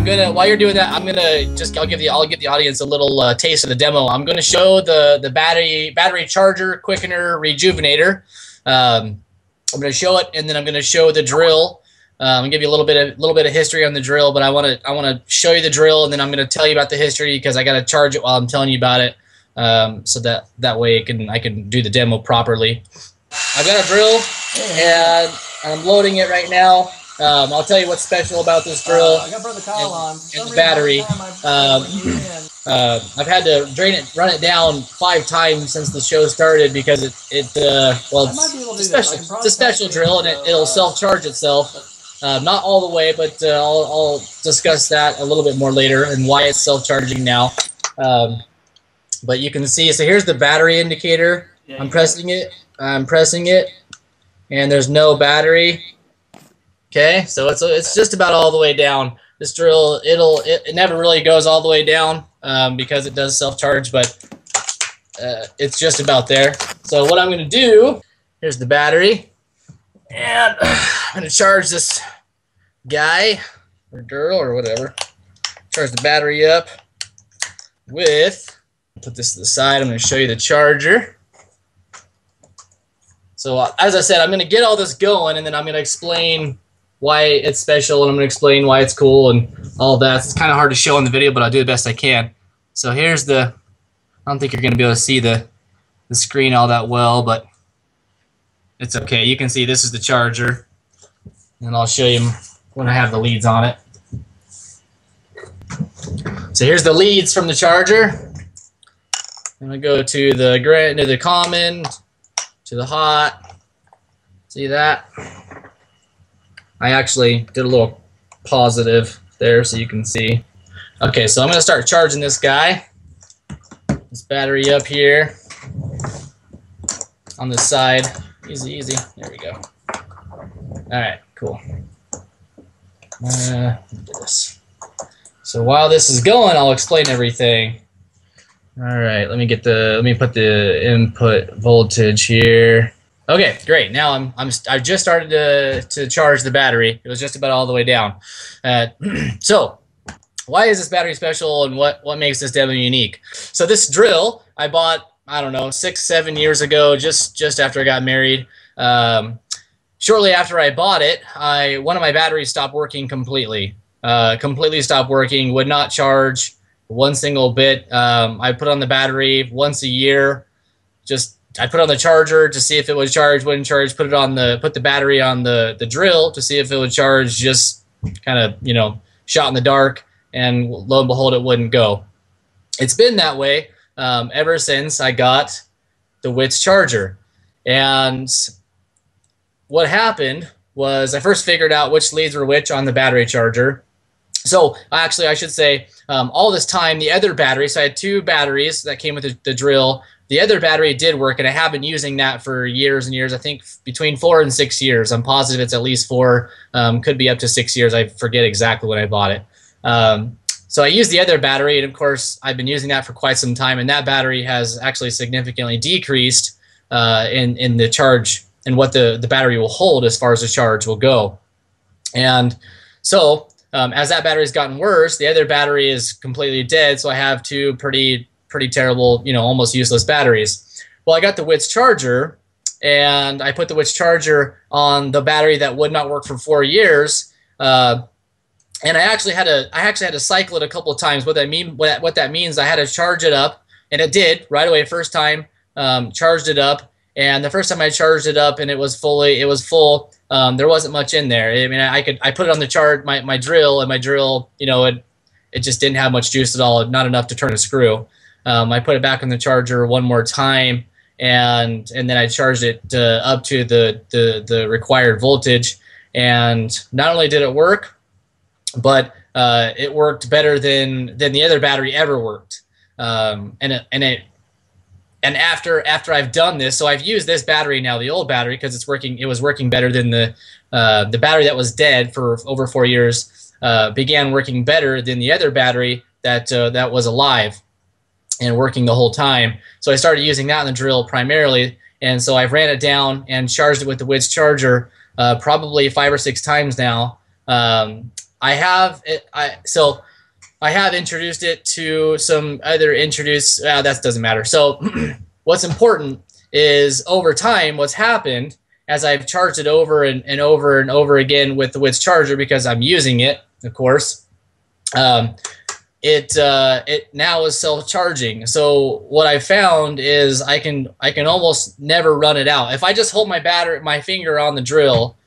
gonna, while you're doing that, I'll give the audience a little taste of the demo. I'm gonna show the battery charger, Quickener, Rejuvenator. I'm gonna show it, and then I'm gonna show the drill. I'm gonna give you a little bit of history on the drill, but I wanna show you the drill, and then I'm gonna tell you about the history because I gotta charge it while I'm telling you about it, so that way I can do the demo properly. I've got a drill, and I'm loading it right now. I'll tell you what's special about this drill I got Brother Kyle on. and the battery. I've had to run it down 5 times since the show started because it's a special drill, and it'll self-charge itself. Not all the way, but I'll discuss that a little bit more later and why it's self-charging now. But you can see, so here's the battery indicator. I'm pressing it, and there's no battery. Okay, so it's just about all the way down. This drill, it never really goes all the way down because it does self-charge, but it's just about there. So what I'm going to do, here's the battery, and I'm going to charge this guy or girl or whatever. Charge the battery up with, put this to the side, I'm going to show you the charger. So as I said, I'm going to get all this going, and then I'm going to explain why it's special, and I'm going to explain why it's cool and all of that. It's kind of hard to show in the video, but I'll do the best I can. So here's I don't think you're going to be able to see the screen all that well, but it's okay. You can see this is the charger, and I'll show you when I have the leads on it. So here's the leads from the charger. I'm going to go to the common, to the hot. See that? I actually did a little positive there so you can see. Okay, so I'm going to start charging this guy. This battery up here on the side. Easy, easy. There we go. Alright, cool. Let me do this. So while this is going, I'll explain everything. Alright, let me put the input voltage here. Okay, great. Now I've just started to charge the battery. It was just about all the way down. So why is this battery special, and what makes this demo unique? So this drill I bought, I don't know, 6-7 years ago, just after I got married. Shortly after I bought it, one of my batteries stopped working completely. Completely stopped working. Would not charge one single bit. I put on the battery once a year. I put on the charger to see if it would charge, wouldn't charge, put the battery on the drill to see if it would charge, just kind of, you know, shot in the dark, and lo and behold, it wouldn't go. It's been that way ever since I got the Witts charger. And what happened was I first figured out which leads were which on the battery charger. So actually, I should say, all this time, the other battery, so I had 2 batteries that came with the drill. The other battery did work, and I have been using that for years and years. I think between 4 and 6 years. I'm positive it's at least 4, could be up to 6 years. I forget exactly when I bought it. So I used the other battery, and of course, I've been using that for quite some time, and that battery has actually significantly decreased in the charge and what the battery will hold as far as the charge will go. And so as that battery's gotten worse, the other battery is completely dead, so I have 2 pretty terrible, you know, almost useless batteries. Well, I got the Witts charger, and I put the Witts charger on the battery that would not work for 4 years, and I actually had to cycle it a couple of times. What that means, I had to charge it up, and it did right away. First time, charged it up, and the first time I charged it up and it was full. There wasn't much in there. I mean, I put it on the charge, my drill, and my drill, you know, it just didn't have much juice at all, not enough to turn a screw. I put it back on the charger one more time, and then I charged it up to the required voltage, and not only did it work, but it worked better than the other battery ever worked. And after I've done this, so I've used this battery now, the old battery, because it was working better than the battery that was dead for over 4 years. Began working better than the other battery that was alive and working the whole time. So I started using that in the drill primarily, and so I've ran it down and charged it with the Witts charger probably 5 or 6 times now. I have it. I have introduced it to some other that doesn't matter. So what's important is over time, what's happened as I've charged it over and over and over again with the Witts charger, because I'm using it, of course. It now is self-charging. So what I found is I can almost never run it out. If I just hold my finger on the drill,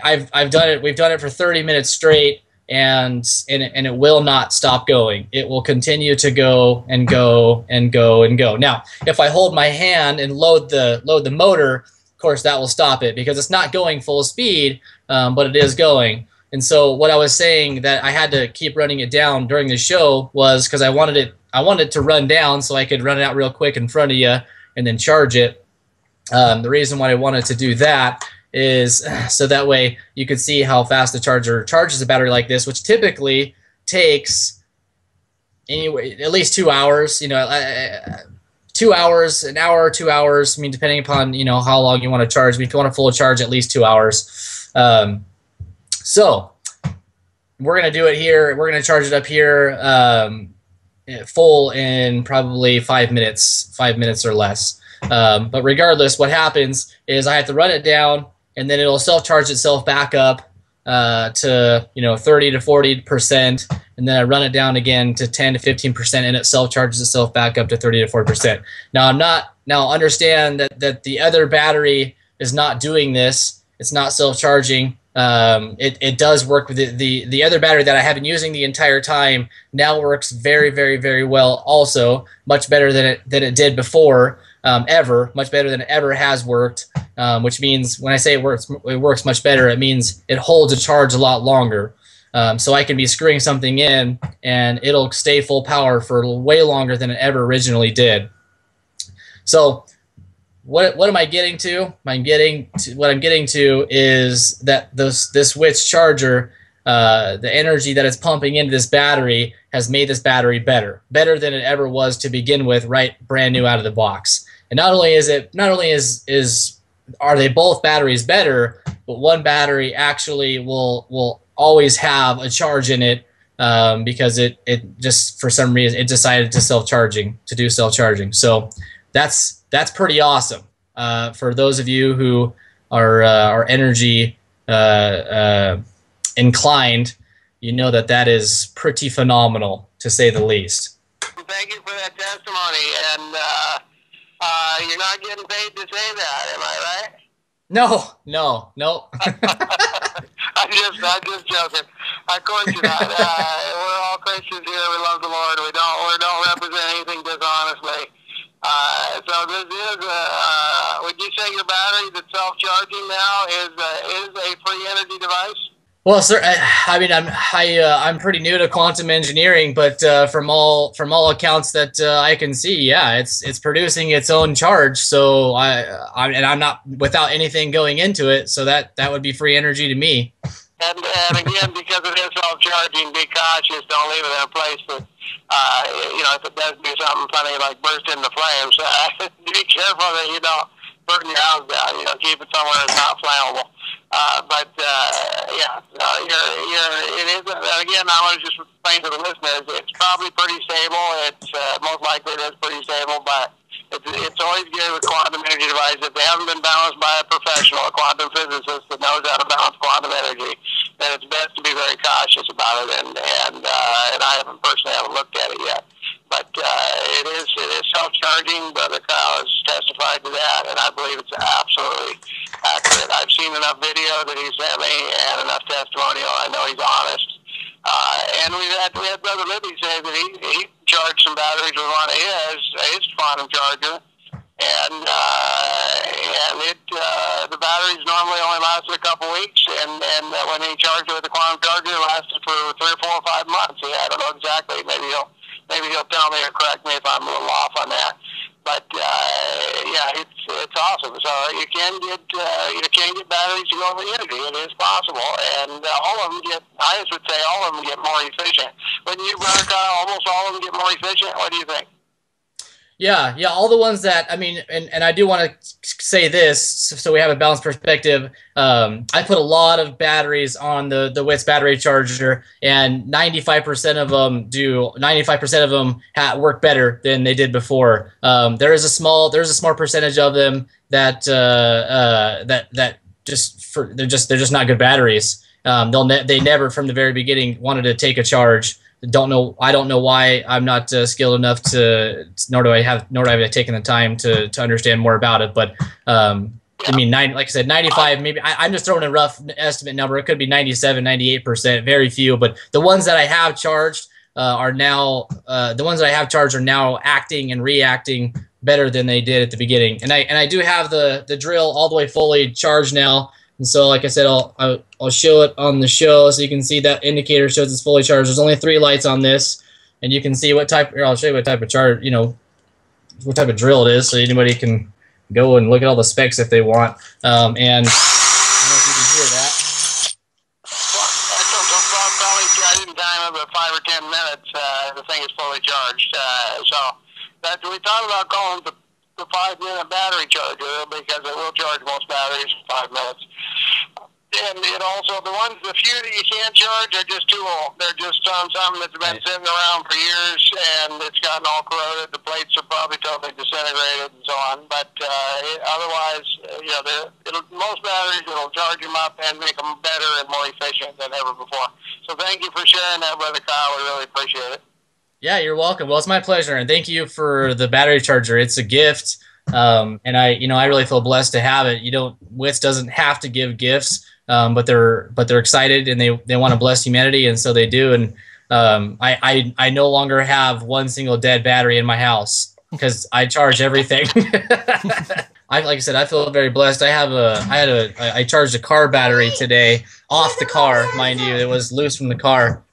I've done it. We've done it for 30 minutes straight, and it will not stop going. It will continue to go and go and go and go. Now, if I hold my hand and load the motor, of course that will stop it because it's not going full speed, but it is going. And so what I was saying that I had to keep running it down during the show was because I wanted it to run down so I could run it out real quick in front of you and then charge it. The reason why I wanted to do that is so that way you could see how fast the charger charges a battery like this, which typically takes anyway at least 2 hours. 2 hours, an hour, 2 hours. I mean, depending upon how long you want to charge. If you want a full charge, at least 2 hours. So we're going to do it here. We're going to charge it up here full in probably 5 minutes or less. But regardless, what happens is I have to run it down, and then it'll self-charge itself back up to 30 to 40%, and then I run it down again to 10 to 15%, and it self-charges itself back up to 30 to 40%. Now understand that the other battery is not doing this. It's not self-charging. It does work with the other battery that I have been using the entire time. Now works very, very, very well. Also, much better than it did before. Much better than it ever has worked. Which means when I say it works much better, it means it holds a charge a lot longer. So I can be screwing something in and it'll stay full power for way longer than it ever originally did. So what am I getting to? What I'm getting to is that this Witts charger, the energy that it's pumping into this battery has made this battery better than it ever was to begin with, right, brand new out of the box. And not only are they both batteries better, but one battery actually will always have a charge in it because it just for some reason it decided to do self-charging. So that's pretty awesome for those of you who are energy inclined. You know that is pretty phenomenal, to say the least. Thank you for that testimony, and you're not getting paid to say that, am I right? No. I'm just joking. Of course you're not. We're all Christians here. We love the Lord. We don't represent anything dishonestly. So this is, would you say your battery that's self-charging now is a free energy device? Well, sir, I mean, I'm pretty new to quantum engineering, but from all accounts that I can see, yeah, it's producing its own charge. So I'm not without anything going into it. So that would be free energy to me. And again, because it is self-charging, be cautious. Don't leave it in a place that if it does do something funny like burst into flames, be careful that you don't burn your house down. Keep it somewhere that's not flammable. It is. Again, I want to just explain to the listeners, it's probably pretty stable. It's most likely it is pretty stable, but it's always good with quantum energy devices. If they haven't been balanced by a professional, a quantum physicist that knows how to balance quantum energy, then it's best to be very cautious about it. And I haven't looked at it yet. But it is self-charging. Brother Kyle has testified to that, and I believe it's absolutely accurate. I've seen enough video that he sent me and enough testimonial. I know he's honest. And we had Brother Libby say that he charged some batteries with one of his quantum charger, and the batteries normally only lasted a couple weeks, and when he charged it with the quantum charger, it lasted for 3 or 4 or 5 months. Yeah, I don't know exactly. Maybe he'll tell me or correct me if I'm a little off on that. But it's awesome. So you can get batteries to go over energy. It is possible, and all of them I would say all of them get more efficient. Wouldn't you, Brother Kyle? Almost all of them get more efficient. What do you think? Yeah, yeah, all the ones that, I mean, and I do want to say this so we have a balanced perspective. I put a lot of batteries on the WITS battery charger, and 95% of them 95% of them work better than they did before. There's a small percentage of them that that they're just not good batteries. They never from the very beginning wanted to take a charge. I don't know why I'm not skilled enough to, nor have I taken the time to understand more about it. But I mean, like I said, 95, maybe I'm just throwing a rough estimate number. It could be 97, 98%, very few. But the ones that I have charged are now acting and reacting better than they did at the beginning. And I do have the drill all the way fully charged now. And so, like I said, I'll show it on the show so you can see that indicator shows it's fully charged. There's only 3 lights on this, and you can see what type. Here, I'll show you what type of what type of drill it is, so anybody can go and look at all the specs if they want. And I don't know if you can hear that. I didn't time it, but 5 or 10 minutes. The thing is fully charged. So that we thought about calling the 5-minute battery charger because it will charge most batteries in 5 minutes. And it also, the few that you can't charge are just too old. They're just on something that's been sitting around for years, and it's gotten all corroded. The plates are probably totally disintegrated and so on. But otherwise, most batteries, it'll charge them up and make them better and more efficient than ever before. So thank you for sharing that, Brother Kyle. We really appreciate it. Yeah, you're welcome. Well, it's my pleasure, and thank you for the battery charger. It's a gift, and I really feel blessed to have it. WITS doesn't have to give gifts, but they're excited and they want to bless humanity, and so they do. And I no longer have one single dead battery in my house because I charge everything. Like I said, I feel very blessed. I charged a car battery today off the car, mind you. It was loose from the car.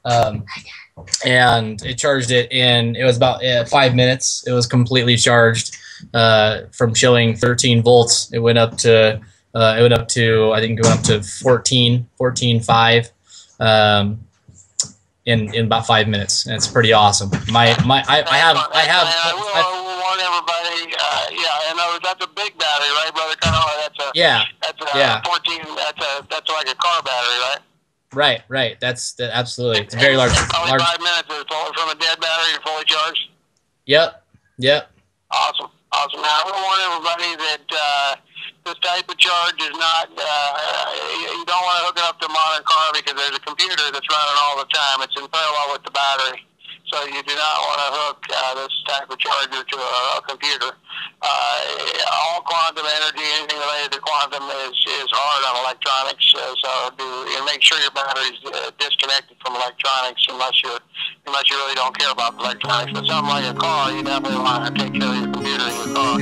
And it charged it in, it was about 5 minutes. It was completely charged from showing 13 volts. It went up to I think it went up to 14.5 in about 5 minutes. And it's pretty awesome. I warn everybody. I know that's a big battery, right, Brother Kyle? That's 14. That's like a car battery, right? Right. Absolutely. It's very large. Only 5 minutes is from a dead battery to fully charged. Yep. Awesome. Now, I want everybody that this type of charge is not. You don't want to hook it up to a modern car because there's a computer that's running all the time. It's in parallel with the battery, so you do not want to hook this type of charger to a computer. All quantum energy, anything related to quantum, is hard on electronics. Make sure your battery's disconnected from electronics unless you really don't care about the electronics. But something like a car, you definitely want to take care of your computer in your car.